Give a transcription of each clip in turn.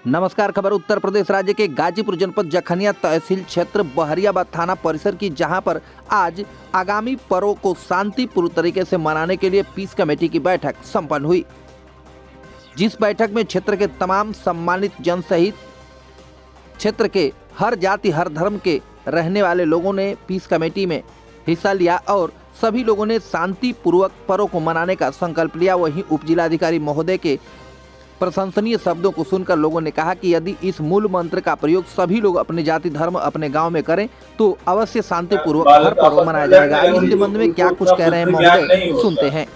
नमस्कार। खबर उत्तर प्रदेश राज्य के गाजीपुर जनपद जखनिया तहसील क्षेत्र बहरियाबाद थाना परिसर की, जहां पर आज आगामी पर्व को शांतिपूर्ण तरीके से मनाने के लिए पीस कमेटी की बैठक संपन्न हुई। जिस बैठक में क्षेत्र के तमाम सम्मानित जन सहित क्षेत्र के हर जाति हर धर्म के रहने वाले लोगों ने पीस कमेटी में हिस्सा लिया और सभी लोगों ने शांतिपूर्वक पर्व को मनाने का संकल्प लिया। वहीं उप जिलाधिकारी महोदय के प्रशंसनीय शब्दों को सुनकर लोगों ने कहा कि यदि इस मूल मंत्र का प्रयोग सभी लोग अपने जाति धर्म अपने गांव में करें तो अवश्य शांतिपूर्वक हर पर्व मनाया जाएगा। इस संबंध में क्या कुछ कह रहे हैं महोदय, सुनते हैं।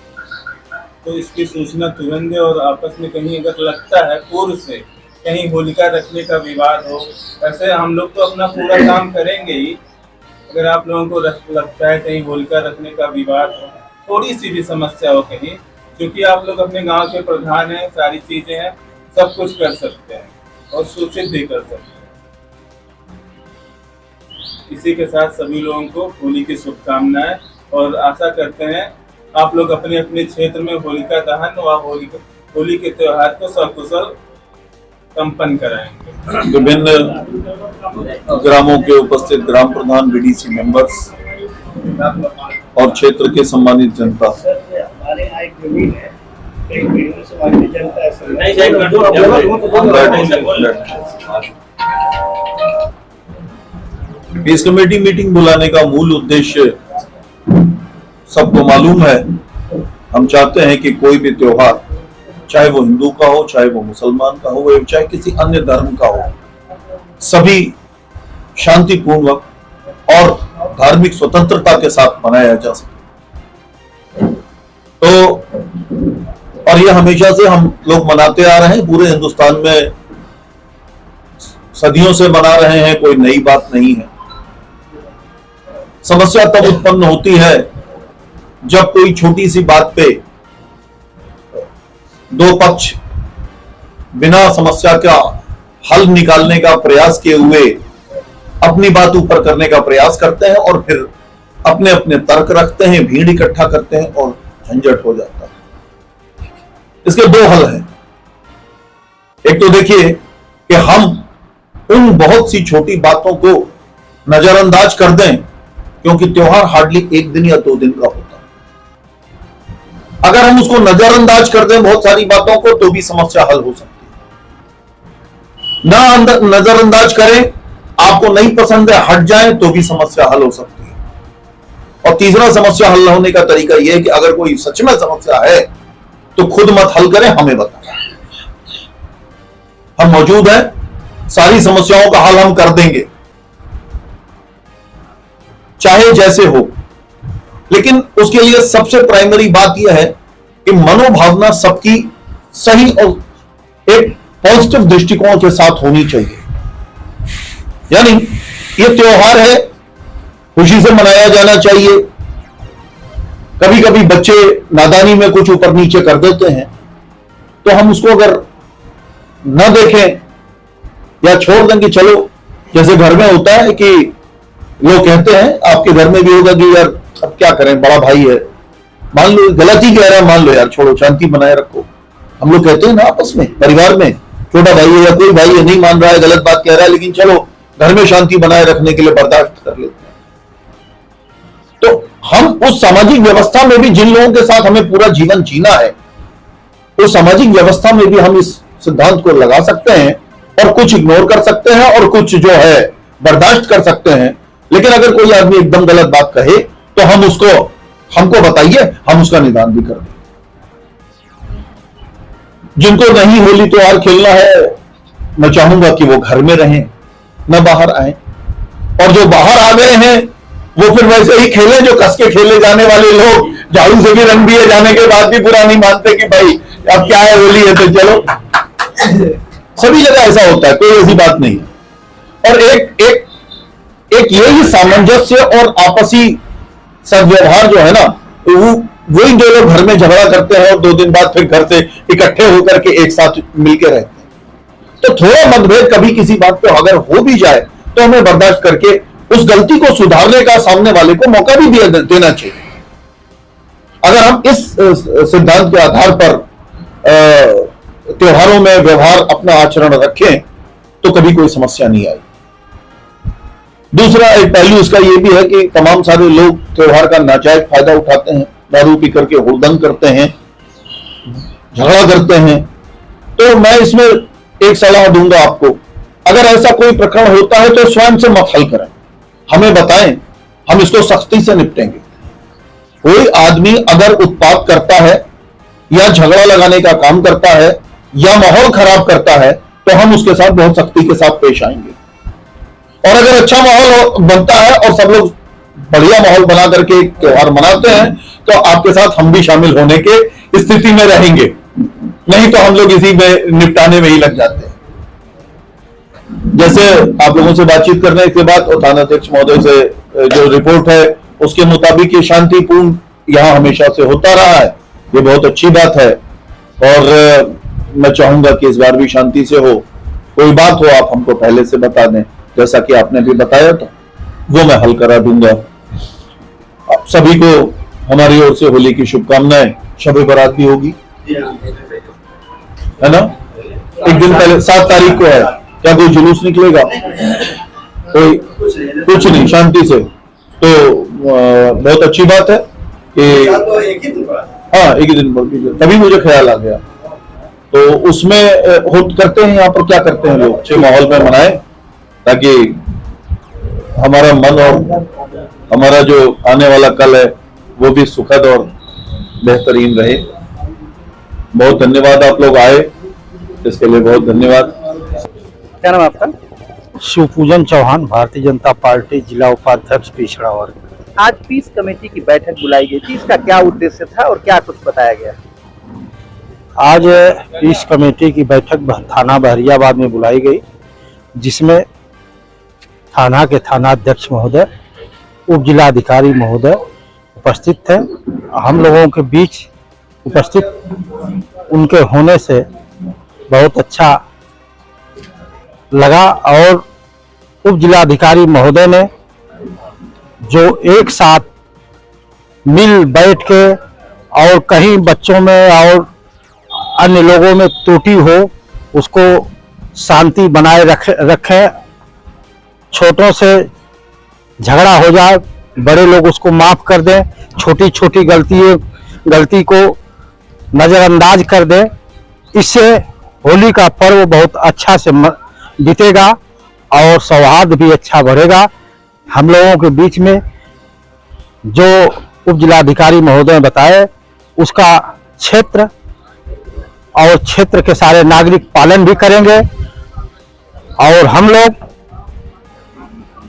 तो इसकी सूचना तुरंत दे और आपस में कहीं अगर लगता है पूर्व से कहीं होलिका रखने का विवाद हो, ऐसे हम लोग तो अपना पूरा काम करेंगे ही। अगर आप लोगों को लगता है कहीं होलिका रखने का विवाद हो, थोड़ी सी भी समस्या हो कहीं, क्योंकि आप लोग अपने गांव के प्रधान हैं, सारी चीजें हैं, सब कुछ कर सकते हैं और सूचित भी कर सकते हैं। इसी के साथ सभी लोगों को होली की शुभकामनाएं और आशा करते हैं आप लोग अपने अपने क्षेत्र में होलिका दहन व होली के त्योहार को सकुशल संपन्न कराएंगे। विभिन्न ग्रामों के उपस्थित ग्राम प्रधान, बीडीसी मेंबर्स और क्षेत्र के सम्मानित जनता, पीस कमेटी मीटिंग बुलाने का मूल उद्देश्य सबको मालूम है। हम चाहते हैं कि कोई भी त्योहार, चाहे वो हिंदू का हो, चाहे वो मुसलमान का हो, चाहे किसी अन्य धर्म का हो, सभी शांतिपूर्वक और धार्मिक स्वतंत्रता के साथ मनाया जा सके। तो और ये हमेशा से हम लोग मनाते आ रहे हैं, पूरे हिंदुस्तान में सदियों से मना रहे हैं, कोई नई बात नहीं है। समस्या तब उत्पन्न होती है जब कोई छोटी सी बात पे दो पक्ष बिना समस्या का हल निकालने का प्रयास किए हुए अपनी बात ऊपर करने का प्रयास करते हैं और फिर अपने अपने तर्क रखते हैं, भीड़ इकट्ठा करते हैं और झंझट हो जाता है। इसके दो हल हैं। एक तो देखिए कि हम उन बहुत सी छोटी बातों को नजरअंदाज कर दें, क्योंकि त्योहार हार्डली एक दिन या 2 दिन का होता है। अगर हम उसको नजरअंदाज कर दें बहुत सारी बातों को, तो भी समस्या हल हो सकती है। ना नजरअंदाज करें, आपको नहीं पसंद है, हट जाए, तो भी समस्या हल हो सकती है। और तीसरा समस्या हल होने का तरीका यह है कि अगर कोई सच में समस्या है तो खुद मत हल करें, हमें बताएं। हम मौजूद हैं, सारी समस्याओं का हल हम कर देंगे, चाहे जैसे हो। लेकिन उसके लिए सबसे प्राइमरी बात यह है कि मनोभावना सबकी सही और एक पॉजिटिव दृष्टिकोण के साथ होनी चाहिए। यानी ये त्योहार है, खुशी से मनाया जाना चाहिए। कभी कभी बच्चे नादानी में कुछ ऊपर नीचे कर देते हैं, तो हम उसको अगर न देखें या छोड़ दें कि चलो, जैसे घर में होता है कि लोग कहते हैं, आपके घर में भी होगा कि यार अब क्या करें, बड़ा भाई है, मान लो गलत ही कह रहा है, मान लो यार छोड़ो, शांति बनाए रखो। हम लोग कहते हैं ना आपस में, परिवार में, छोटा भाई है या कोई भाई है, नहीं मान रहा है, गलत बात कह रहा है, लेकिन चलो घर में शांति बनाए रखने के लिए बर्दाश्त कर लेते हैं। तो हम उस सामाजिक व्यवस्था में भी जिन लोगों के साथ हमें पूरा जीवन जीना है, उस सामाजिक व्यवस्था में भी हम इस सिद्धांत को लगा सकते हैं और कुछ इग्नोर कर सकते हैं और कुछ जो है बर्दाश्त कर सकते हैं। लेकिन अगर कोई आदमी एकदम गलत बात कहे तो हम उसको, हमको बताइए, हम उसका निदान भी कर दें। जिनको नहीं होली त्योहार खेलना है, मैं चाहूंगा कि वो घर में रहें, न बाहर आए। और जो बाहर आ गए हैं वो फिर वैसे ही खेलें जो कस के खेले जाने वाले लोग, झाड़ू से भी रंग दिए जाने के बाद भी बुरा नहीं मानते कि भाई अब क्या है, होली है तो चलो। सभी जगह ऐसा होता है, कोई ऐसी बात नहीं। और एक यही सामंजस्य और आपसी सद्व्यवहार जो है ना, वही जो लोग घर में झगड़ा करते हैं और 2 दिन बाद फिर घर से इकट्ठे होकर के एक साथ मिलकर रहते हैं। तो थोड़ा मतभेद कभी किसी बात पे अगर हो भी जाए तो हमें बर्दाश्त करके उस गलती को सुधारने का सामने वाले को मौका भी देना चाहिए। अगर हम इस सिद्धांत के आधार पर त्योहारों में व्यवहार अपना आचरण रखें तो कभी कोई समस्या नहीं आई। दूसरा एक पहलू इसका यह भी है कि तमाम सारे लोग त्योहार का नाजायज फायदा उठाते हैं, दारू पी करके हुड़दंग करते हैं, झगड़ा करते हैं। तो मैं इसमें एक सलाह दूंगा आपको, अगर ऐसा कोई प्रकरण होता है तो स्वयं से मत हल करें, हमें बताएं, हम इसको सख्ती से निपटेंगे। कोई आदमी अगर उत्पात करता है या झगड़ा लगाने का काम करता है या माहौल खराब करता है तो हम उसके साथ बहुत सख्ती के साथ पेश आएंगे। और अगर अच्छा माहौल बनता है और सब लोग बढ़िया माहौल बना करके त्योहार मनाते हैं तो आपके साथ हम भी शामिल होने के स्थिति में रहेंगे, नहीं तो हम लोग इसी में निपटाने में ही लग जाते हैं। जैसे आप लोगों से बातचीत करने के बाद और थानाध्यक्ष महोदय से जो रिपोर्ट है उसके मुताबिक ये शांतिपूर्ण यहां हमेशा से होता रहा है, ये बहुत अच्छी बात है। और मैं चाहूंगा कि इस बार भी शांति से हो। कोई बात हो आप हमको पहले से बता दें, जैसा कि आपने भी बताया था वो मैं हल करा दूंगा। आप सभी को हमारी ओर से होली की शुभकामनाएं। शब बारात भी होगी है ना, एक दिन पहले 7 तारीख को है। क्या कोई जुलूस निकलेगा? कोई कुछ नहीं, शांति से। तो बहुत अच्छी बात है कि हाँ एक ही दिन, तभी मुझे ख्याल आ गया। तो उसमें करते हैं यहाँ पर क्या करते हैं लोग, अच्छे माहौल में मनाएं ताकि हमारा मन और हमारा जो आने वाला कल है वो भी सुखद और बेहतरीन रहे। बहुत धन्यवाद, आप लोग आए इसके लिए बहुत धन्यवाद। क्या नाम है आपका? शिवपूजन चौहान, भारतीय जनता पार्टी जिला उपाध्यक्ष पिछड़ा वर्ग। आज पीस कमेटी की बैठक बुलाई गई थी, इसका क्या उद्देश्य था और क्या कुछ बताया गया? आज पीस कमेटी की बैठक थाना बहरियाबाद में बुलाई गई, जिसमें थाना के थानाध्यक्ष महोदय, उप जिलाधिकारी महोदय उपस्थित थे। हम लोगों के बीच उपस्थित उनके होने से बहुत अच्छा लगा और उप जिलाधिकारी महोदय ने जो एक साथ मिल बैठ के और कहीं बच्चों में और अन्य लोगों में त्रुटि हो उसको शांति बनाए रखें, छोटों से झगड़ा हो जाए बड़े लोग उसको माफ कर दें, छोटी छोटी गलती को नज़रअंदाज कर दें। इससे होली का पर्व बहुत अच्छा से बीतेगा और सौहार्द भी अच्छा बढ़ेगा। हम लोगों के बीच में जो उप जिलाधिकारी महोदय ने बताए उसका क्षेत्र और क्षेत्र के सारे नागरिक पालन भी करेंगे। और हम लोग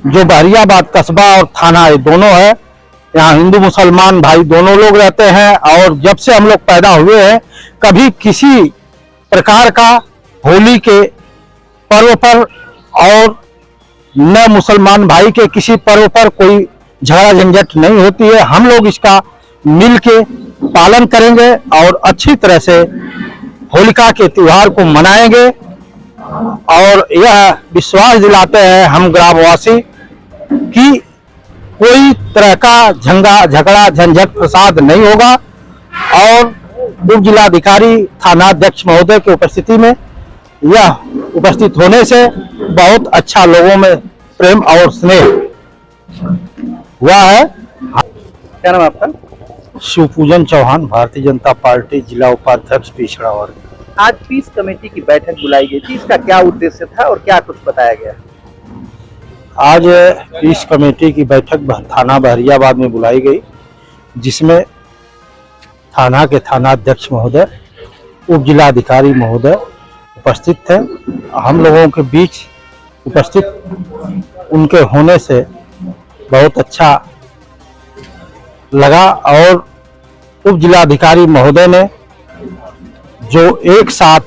जो बहरियाबाद कस्बा और थाना ये दोनों है, यहाँ हिंदू मुसलमान भाई दोनों लोग रहते हैं और जब से हम लोग पैदा हुए हैं कभी किसी प्रकार का होली के पर्व पर और न मुसलमान भाई के किसी पर्व पर कोई झगड़ा झंझट नहीं होती है। हम लोग इसका मिल के पालन करेंगे और अच्छी तरह से होलिका के त्योहार को मनाएंगे और यह विश्वास दिलाते हैं हम ग्रामवासी कि कोई तरह का झगड़ा झंझट प्रसाद नहीं होगा। और उप जिलाधिकारी थानाध्यक्ष महोदय की उपस्थिति में यह उपस्थित होने से बहुत अच्छा लोगों में प्रेम और स्नेह हुआ है। क्या नाम है आपका? शिवपूजन चौहान, भारतीय जनता पार्टी जिला उपाध्यक्ष पिछड़ा वर्ग। आज पीस कमेटी की बैठक बुलाई गई थी, इसका क्या उद्देश्य था और क्या कुछ बताया गया? आज पीस कमेटी की बैठक थाना बहरियाबाद में बुलाई गई, जिसमें थाना के थानाध्यक्ष महोदय, उप जिलाधिकारी महोदय उपस्थित थे। हम लोगों के बीच उपस्थित उनके होने से बहुत अच्छा लगा और उप जिलाधिकारी महोदय ने जो एक साथ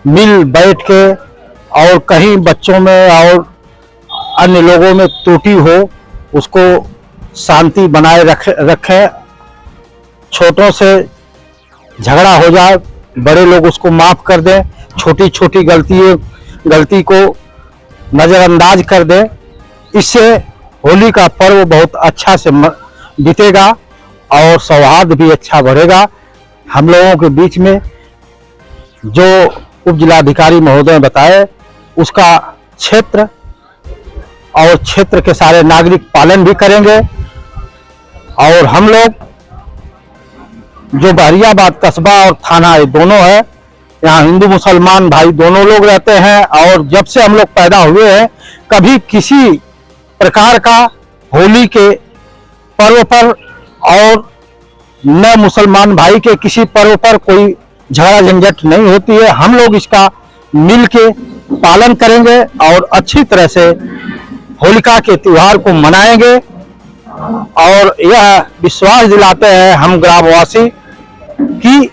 मिल बैठ के और कहीं बच्चों में और अन्य लोगों में त्रुटि हो उसको शांति बनाए रखें, छोटों से झगड़ा हो जाए बड़े लोग उसको माफ कर दें, छोटी छोटी गलती को नज़रअंदाज कर दें। इससे होली का पर्व बहुत अच्छा से बीतेगा और सौहार्द भी अच्छा बढ़ेगा। हम लोगों के बीच में जो उप जिलाधिकारी महोदय ने बताए उसका क्षेत्र और क्षेत्र के सारे नागरिक पालन भी करेंगे। और हम लोग जो बहरियाबाद कस्बा और थाना ये दोनों है, यहाँ हिंदू मुसलमान भाई दोनों लोग रहते हैं। और जब से हम लोग पैदा हुए हैं कभी किसी प्रकार का होली के पर्व पर और न मुसलमान भाई के किसी पर्व पर कोई झगड़ा झंझट नहीं होती है। हम लोग इसका मिल के पालन करेंगे और अच्छी तरह से होलिका के त्योहार को मनाएंगे। और यह विश्वास दिलाते हैं हम ग्रामवासी कि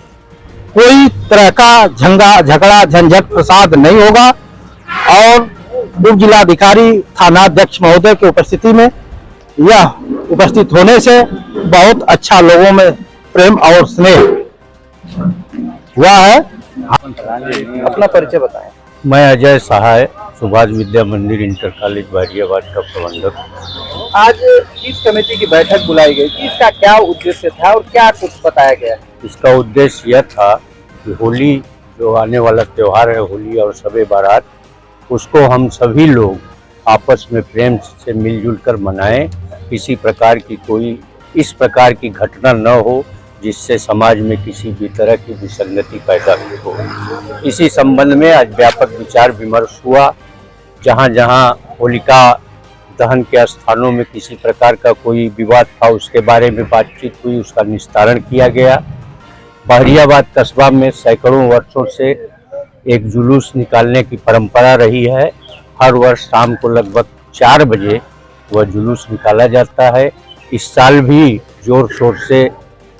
कोई तरह का झगड़ा झंझट प्रसाद नहीं होगा। और उप जिलाधिकारी थानाध्यक्ष महोदय की उपस्थिति में यह उपस्थित होने से बहुत अच्छा लोगों में प्रेम और स्नेह हुआ है। अपना परिचय बताएं। मैं अजय सहाय, सुभाष विद्या मंदिर इंटर कॉलेज बहरियाबाद का प्रबंधक। आज किस कमेटी की बैठक बुलाई गई थी, इसका क्या उद्देश्य था और क्या कुछ बताया गया? इसका उद्देश्य यह था कि होली जो आने वाला त्यौहार है, होली और शब बारात, उसको हम सभी लोग आपस में प्रेम से मिलजुल कर मनाएं। किसी प्रकार की कोई इस प्रकार की घटना न हो जिससे समाज में किसी भी तरह की विसंगति पैदा हो। इसी संबंध में आज व्यापक विचार विमर्श हुआ। जहां जहां होलिका दहन के स्थानों में किसी प्रकार का कोई विवाद था उसके बारे में बातचीत हुई, उसका निस्तारण किया गया। बहरियाबाद कस्बा में सैकड़ों वर्षों से एक जुलूस निकालने की परंपरा रही है। हर वर्ष शाम को लगभग 4 बजे वह जुलूस निकाला जाता है। इस साल भी जोर शोर से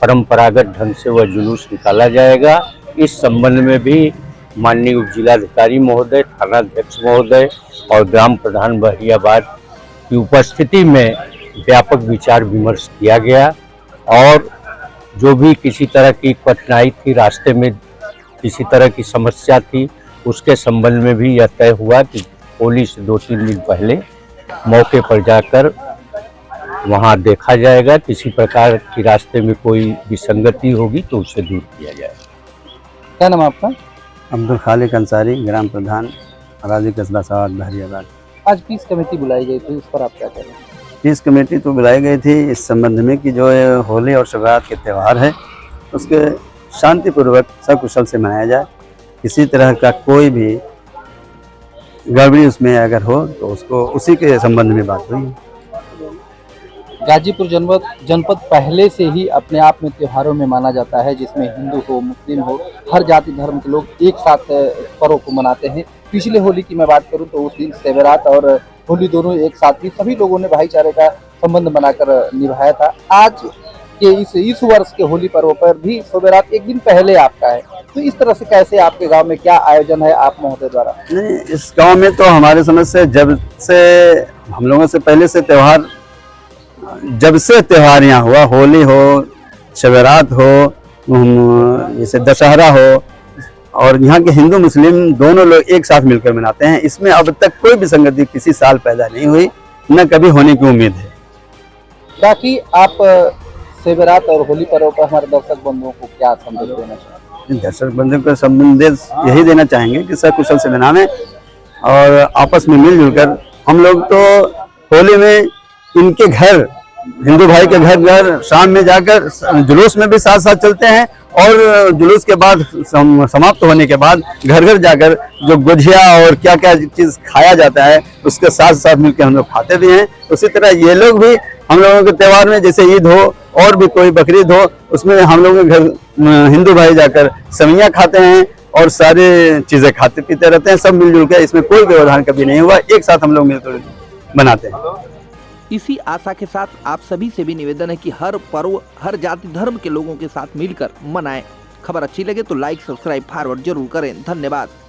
परंपरागत ढंग से वह जुलूस निकाला जाएगा। इस संबंध में भी माननीय उप जिलाधिकारी महोदय, थानाध्यक्ष महोदय और ग्राम प्रधान बहरियाबाद की उपस्थिति में व्यापक विचार विमर्श किया गया। और जो भी किसी तरह की कठिनाई थी, रास्ते में किसी तरह की समस्या थी, उसके संबंध में भी यह तय हुआ कि होली से 2-3 दिन पहले मौके पर जाकर वहां देखा जाएगा। किसी प्रकार की रास्ते में कोई विसंगति होगी तो उसे दूर किया जाएगा। क्या नाम है आपका? अब्दुल खालिक अंसारी, ग्राम प्रधान अराजी कस्बा सावत बहरियाबाद। आज पीस कमेटी बुलाई गई थी, उस पर आप क्या कह रहे हैं? पीस कमेटी तो बुलाई गई थी इस संबंध में कि जो ये होली और शब बारात के त्यौहार है उसके शांतिपूर्वक सकुशल से मनाया जाए। किसी तरह का कोई भी गड़बड़ी उसमें अगर हो तो उसको उसी के संबंध में बात हुई। गाजीपुर जनपद पहले से ही अपने आप में त्योहारों में माना जाता है, जिसमें हिंदू हो, मुस्लिम हो, हर जाति धर्म के लोग एक साथ पर्व को मनाते हैं। पिछले होली की मैं बात करूं तो उस दिन शब बारात और होली दोनों एक साथ ही सभी लोगों ने भाईचारे का संबंध बनाकर निभाया था। आज के इस वर्ष के होली पर्व पर भी शब बारात एक दिन पहले आपका है, तो इस तरह से कैसे आपके गांव में क्या आयोजन है आप महोदय द्वारा? नहीं, इस गांव में तो हमारे समझ से जब से हम लोगों से पहले से त्यौहार, जब से त्यौहार यहाँ हुआ, होली हो, शब बारात हो, जैसे दशहरा हो, और यहाँ के हिंदू मुस्लिम दोनों लोग एक साथ मिलकर मनाते हैं। इसमें अब तक कोई विसंगति किसी साल पैदा नहीं हुई, न कभी होने की उम्मीद है। बाकी आप शब बारात और होली पर्व पर हमारे दर्शक बंधुओं को क्या संदेश देना चाहेंगे? दर्शक बंधुओं को संदेश यही देना चाहेंगे कि सकुशल से मनाएं और आपस में मिलजुल कर। हम लोग तो होली में इनके घर, हिंदू भाई के घर शाम में जाकर जुलूस में भी साथ साथ चलते हैं और जुलूस के बाद समाप्त होने के बाद घर घर जाकर जो गुझिया और क्या क्या चीज खाया जाता है उसके साथ साथ मिलकर हम लोग खाते भी हैं। उसी तरह ये लोग भी हम लोगों के त्यौहार में, जैसे ईद हो और भी कोई बकरीद हो, उसमें हम लोगों के घर हिंदू भाई जाकर सवैयाँ खाते हैं और सारी चीजें खाते पीते रहते हैं। सब मिलजुल कर, इसमें कोई व्यवधान कभी नहीं हुआ, एक साथ हम लोग मिलकर बनाते हैं। इसी आशा के साथ आप सभी से भी निवेदन है कि हर पर्व हर जाति धर्म के लोगों के साथ मिलकर मनाएं। खबर अच्छी लगे तो लाइक, सब्सक्राइब, फॉरवर्ड जरूर करें। धन्यवाद।